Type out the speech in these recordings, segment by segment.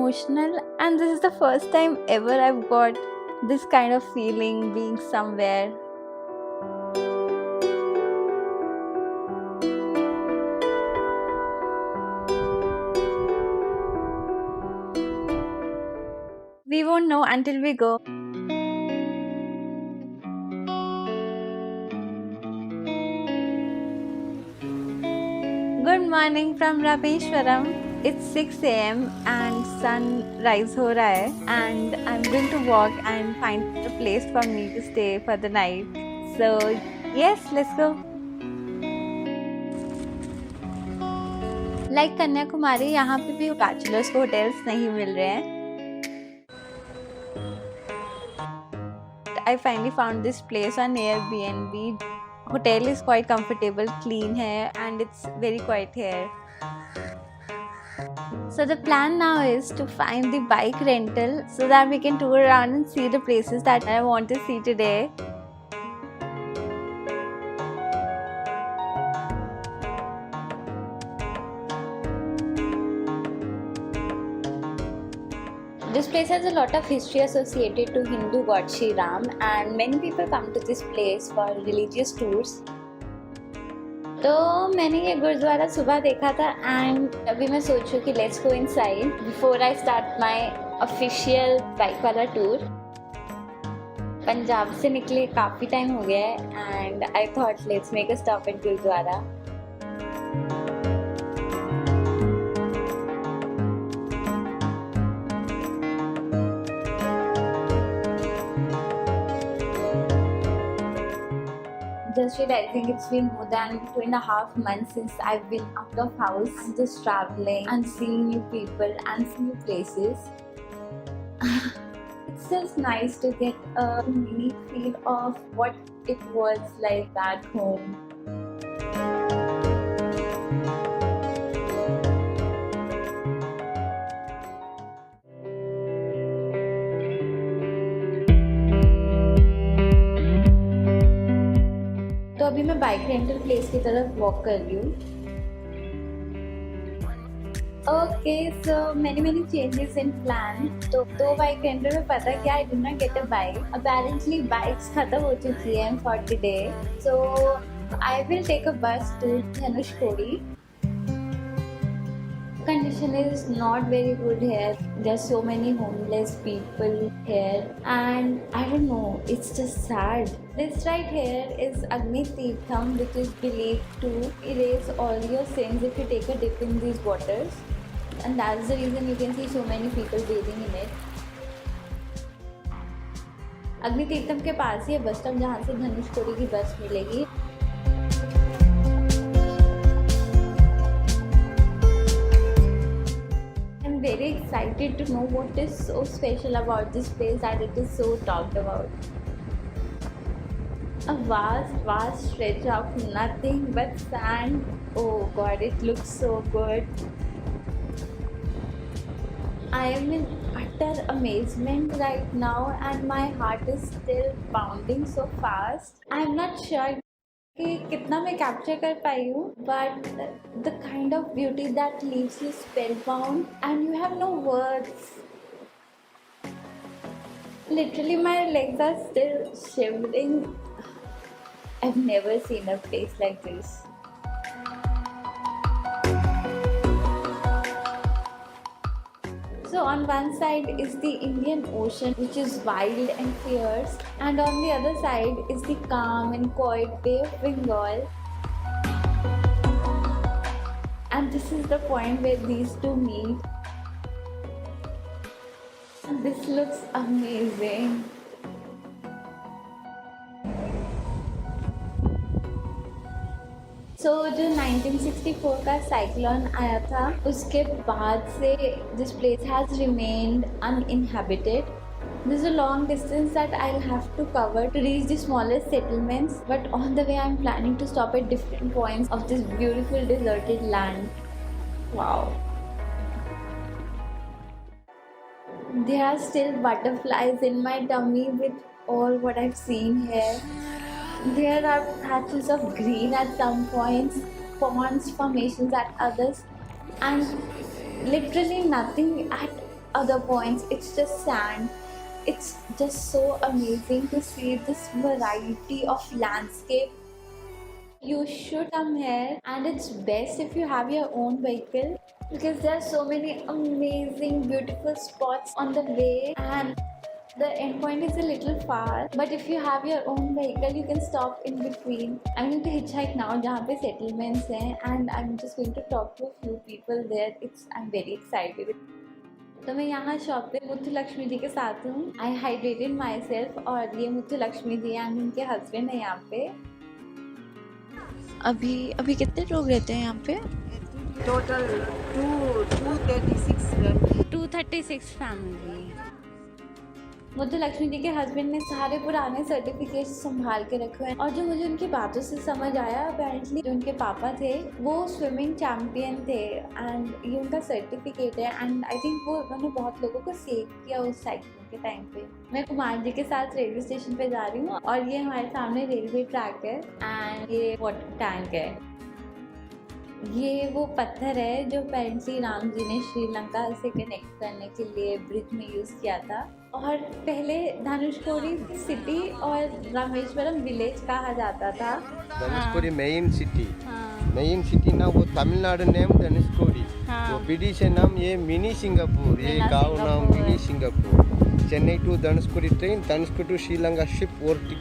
emotional, and this is the first time ever I've got this kind of feeling being somewhere. We won't know until we go. Good morning from Rameshwaram. It's 6 a.m. and sunrise ho raha hai, and I'm going to walk and find a place for me to stay for the night. So yes, let's go. Like Kanyakumari, यहाँ पे भी bachelors को hotels नहीं मिल रहे हैं. I finally found this place on Airbnb. Hotel is quite comfortable, clean hai, and it's very quiet here. So the plan now is to find the bike rental so that we can tour around and see the places that I want to see today. This place has a lot of history associated to Hindu god Shri Ram, and many people come to this place for religious tours. तो मैंने ये गुरुद्वारा सुबह देखा था and अभी मैं सोचूं कि let's go inside before I start my official bike वाला टूर. पंजाब से निकले काफ़ी टाइम हो गया है and I thought let's make a stop at gurdwara. Just realizing it's been more than 2.5 months since I've been out of house, just traveling and seeing new people and new places. It's just nice to get a mini feel of what it was like back home. तो अभी मैं bike rental place की तरफ walk कर रही हूँ. Okay, so many changes in plan. तो दो बाइक रेंटल में पता क्या, I did not get a bike. Apparently bikes खत्म हो चुकी हैं for today, so I will take a bus to Dhanushkodi. Condition is not very good here. There's so many homeless people here and I don't know, it's just sad. This right here is Agni Tirtham, which is believed to erase all your sins if you take a dip in these waters, and that's the reason you can see so many people bathing in it. अग्नि तीर्थम के पास ही है bus stop जहाँ से धनुषकोडी की बस मिलेगी. Very excited to know what is so special about this place that it is so talked about. A vast stretch of nothing but sand. Oh god, it looks so good. I am in utter amazement right now and my heart is still pounding so fast. I am not sure कि कितना मैं capture कर पाई हूँ, but the kind of beauty that leaves you spellbound and you have no words. Literally my legs are still shivering. I have never seen a place like this. So on one side is the Indian Ocean, which is wild and fierce, and on the other side is the calm and quiet Bay of Bengal. And this is the point where these two meet. And this looks amazing. So जो 1964 का cyclone आया था उसके बाद से this place has remained uninhabited. There's a long distance that I'll have to cover to reach the smallest settlements, but on the way I'm planning to stop at different points of this beautiful deserted land. Wow. There are still butterflies in my tummy with all what I've seen here. There are patches of green at some points, ponds, formations at others, and literally nothing at other points. It's just sand. It's just so amazing to see this variety of landscape. You should come here, and it's best if you have your own vehicle because there are so many amazing, beautiful spots on the way, and the endpoint is a little far. But if you have your own vehicle, you can stop in between. I'm going to hitchhike now, जहाँ पे settlements हैं, and I'm just going to talk to a few people there. I'm very excited. तो मैं यहाँ shop पे मुथु लक्ष्मी जी के साथ हूँ. आई हाइड्रेटेड माई सेल्फ, और ये मुथु लक्ष्मी जी एंड उनके हस्बैंड है यहाँ पे. अभी अभी कितने लोग रहते हैं यहाँ पे? Total 236 236 family. मुथु लक्ष्मी जी के हस्बैंड ने सारे पुराने सर्टिफिकेट संभाल के रखे हैं, और जो मुझे उनकी बातों से समझ आया, अपेरेंटली जो उनके पापा थे वो स्विमिंग चैम्पियन थे, एंड ये उनका सर्टिफिकेट है. एंड आई थिंक वो उन्होंने बहुत लोगों को सेव किया उस साइकिल के टाइम पे. मैं कुमार जी के साथ रेलवे स्टेशन पे जा रही हूँ, और ये हमारे सामने रेलवे ट्रैक है, एंड ये वाटर टैंक है. ये वो पत्थर है जो अपेरेंटली राम जी ने श्रीलंका से कनेक्ट करने के लिए ब्रिज में यूज़ किया था. और पहले धनुषकोडी सिटी और रामेश्वरम विलेज कहा जाता था. धनुषकोडी मेन सिटी ना, वो तमिलनाडु नेम धनुषकोडी. वो विदेशी नाम ये मिनी सिंगापुर. ये गाँव नाम mini Singapore. Chennai to Dhanushkodi train, Dhanushkodi to Sri Lanka ship,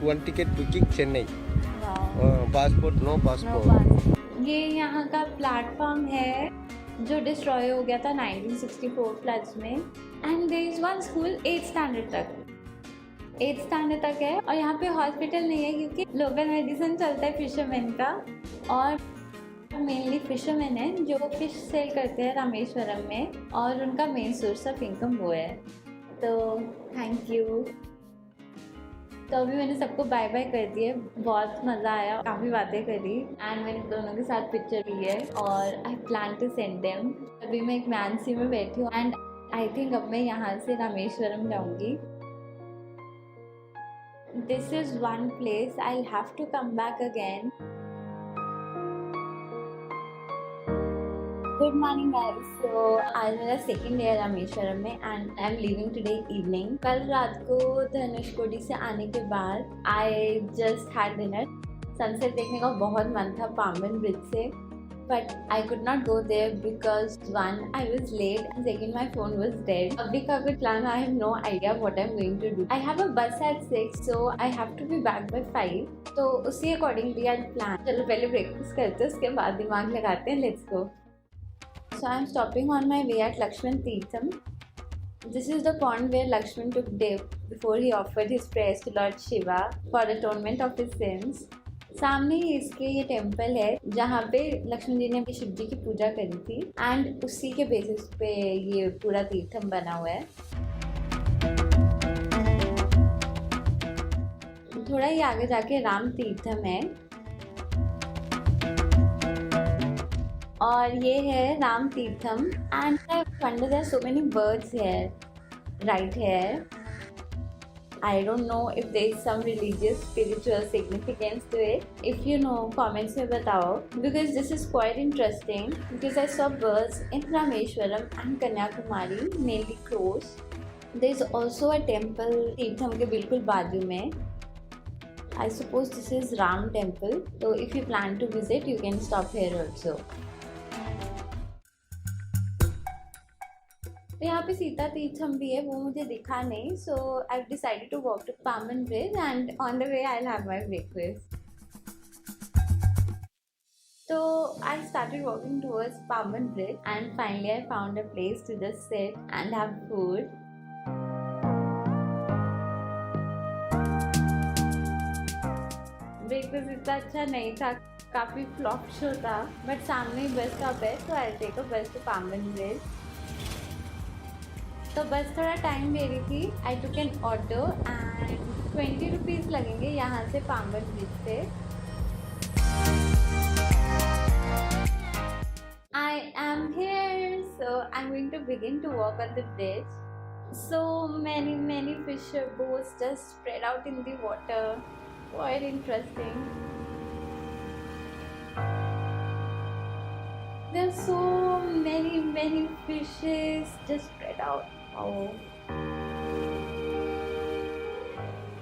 one ticket booking Chennai. Passport no passport. ये यहाँ का प्लेटफॉर्म है जो डिस्ट्रॉय हो गया था 1964 फ्लड्स में. And there is one school 8th standard तक है, और यहाँ पे हॉस्पिटल नहीं है क्योंकि लोकल मेडिसिन चलता है फिशरमैन का, और मेनली फिशरमैन है जो फिश सेल करते हैं रामेश्वरम में, और उनका मेन सोर्स ऑफ इनकम वो है. तो थैंक यू. तो अभी मैंने सबको बाय बाय कर दिए. बहुत मज़ा आया, काफ़ी बातें करी, एंड मैंने दोनों के साथ पिक्चर ली है, और I plan to send them. अभी मैं एक मैनसी में बैठी हूँ, एंड आई थिंक अब मैं यहाँ से रामेश्वरम जाऊँगी. This is one place I will have to come back again. Good morning guys. So आज मेरा सेकेंड डे है रामेश्वरम में, and I am leaving today evening. कल रात को धनुषकोडी से आने के बाद I just had dinner. Sunset देखने का बहुत मन था पाम्बन ब्रिज से, but I could not go there because one I was late, and second my phone was dead. अभी का कुछ plan, I have no idea what I am going to do. I have a bus at 6, so I have to be back by 5. तो उसी accordingly आज plan. चलो पहले breakfast करते हैं, उसके बाद दिमाग लगाते हैं. Let's go. So I am stopping on my way at Lakshman Tirtham. This is the pond where Lakshman took dip before he offered his prayers to Lord Shiva for atonement of his sins. सामने ही इसके ये temple है जहाँ पे लक्ष्मण जी ने शिव जी की पूजा करी थी, एंड उसी के बेसिस पे ये पूरा तीर्थम बना हुआ है. थोड़ा ही आगे जाके राम तीर्थम है, और ये है Ram Theertham. And I wonder there are so many birds here right here. I don't know if there is some religious spiritual significance to it. If you know comments में बताओ, because this is quite interesting. Because I saw birds in Rameswaram and Kanyakumari, mainly crows. There is also a temple Theertham के बिल्कुल बाजू में. I suppose this is Ram temple. So if you plan to visit, you can stop here also. तो यहाँ पे सीता तीर्थम भी है, वो मुझे दिखा नहीं. So I decided to walk to Pamban bridge, and on the way I will have my breakfast. तो I started walking towards Pamban bridge, and finally I found a place to just sit and have food. Breakfast इतना अच्छा नहीं था, काफ़ी flop show था, but सामने ही bus stop है, तो I take a bus to Pamban bridge. तो बस थोड़ा टाइम ले रही थी. I took an auto, and 20 rupees लगेंगे यहाँ से पाम्बन ब्रिज से. I am here, so I am going to begin to walk on the bridge. So many fisher boats just spread out in the water. Quite interesting. There are so many fishes just spread out. Oh.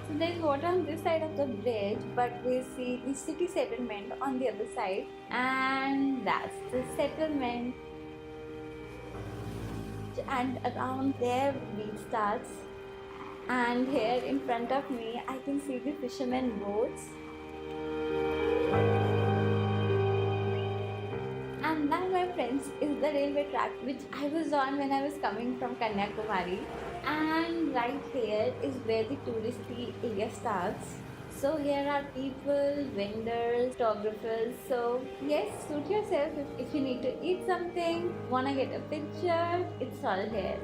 So there's water on this side of the bridge, but we see the city settlement on the other side, and that's the settlement. And around there, beach starts. And here in front of me, I can see the fishermen boats. And that, my friends, is the railway track which I was on when I was coming from Kanyakumari. And right here is where the touristy area starts. So here are people, vendors, photographers. So yes, suit yourself if you need to eat something, wanna get a picture, it's all here.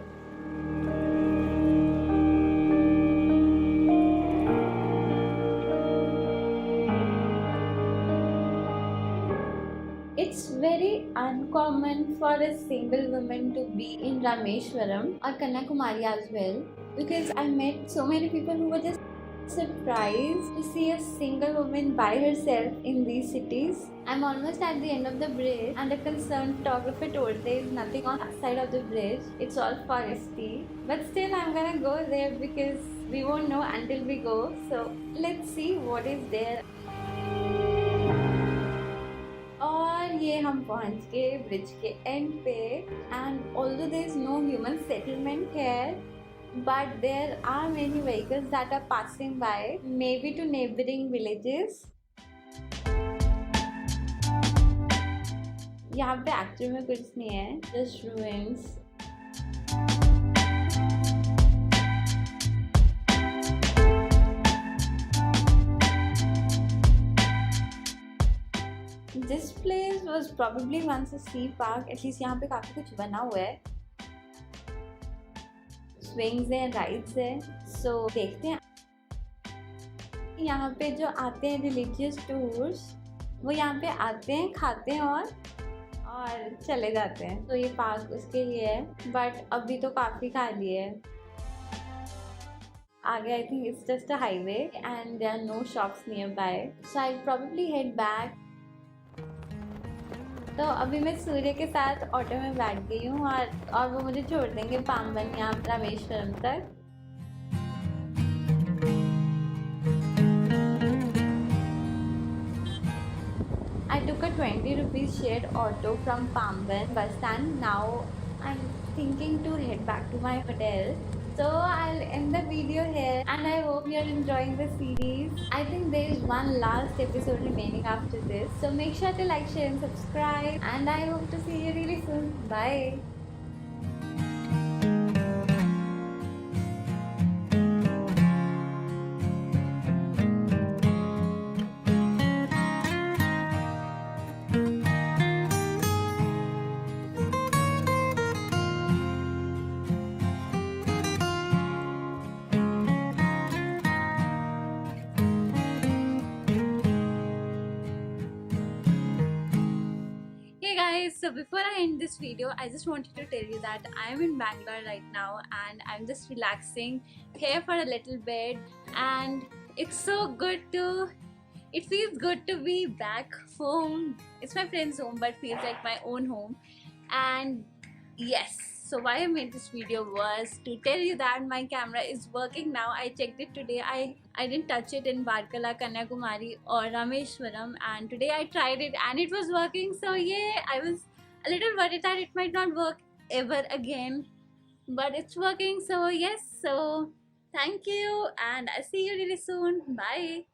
It's very uncommon for a single woman to be in Rameshwaram or Kanyakumari as well, because I met so many people who were just surprised to see a single woman by herself in these cities. I'm almost at the end of the bridge, and a concerned photographer told there is nothing on that side of the bridge, it's all foresty. But still I'm gonna go there because we won't know until we go. So let's see what is there. और ये हम पहुंच गए bridge के end पे, and although there is no human settlement here, but there are many vehicles that are passing by, maybe to neighboring villages. यहाँ पे actually में कुछ नहीं है, just ruins. This place was probably once a sea park. At least यहाँ पे काफी कुछ बना हुआ है. Swings है, rides है. So देखते हैं. यहाँ पे जो आते हैं religious tours, वो यहाँ पे आते हैं, खाते हैं और चले जाते हैं. तो ये पार्क उसके लिए है, but अभी तो काफी खाली है. आगे I think it's just a highway and there are no shops nearby. So I'll probably head back. तो अभी मैं सूर्य के साथ ऑटो में बैठ गई हूँ और वो मुझे छोड़ देंगे पाम्बन या रामेश्वरम तक. I took a 20 rupees shared auto from Pamban bus stand. Now I'm thinking to head back to my hotel. So I'll end the video here, and I hope you're enjoying the series. I think there is one last episode remaining after this. So make sure to like, share and subscribe, and I hope to see you really soon. Bye. Guys, so before I end this video, I just wanted to tell you that I'm in Bangalore right now and I'm just relaxing here for a little bit, and it's so good to, it feels good to be back home. It's my friend's home but feels like my own home. And yes, so why I made this video was to tell you that my camera is working now. I checked it today. I didn't touch it in Varkala, Kanyakumari or Rameshwaram, and today I tried it and it was working. So yeah, I was a little worried that it might not work ever again, but it's working. So yes, so thank you and I'll see you really soon. Bye.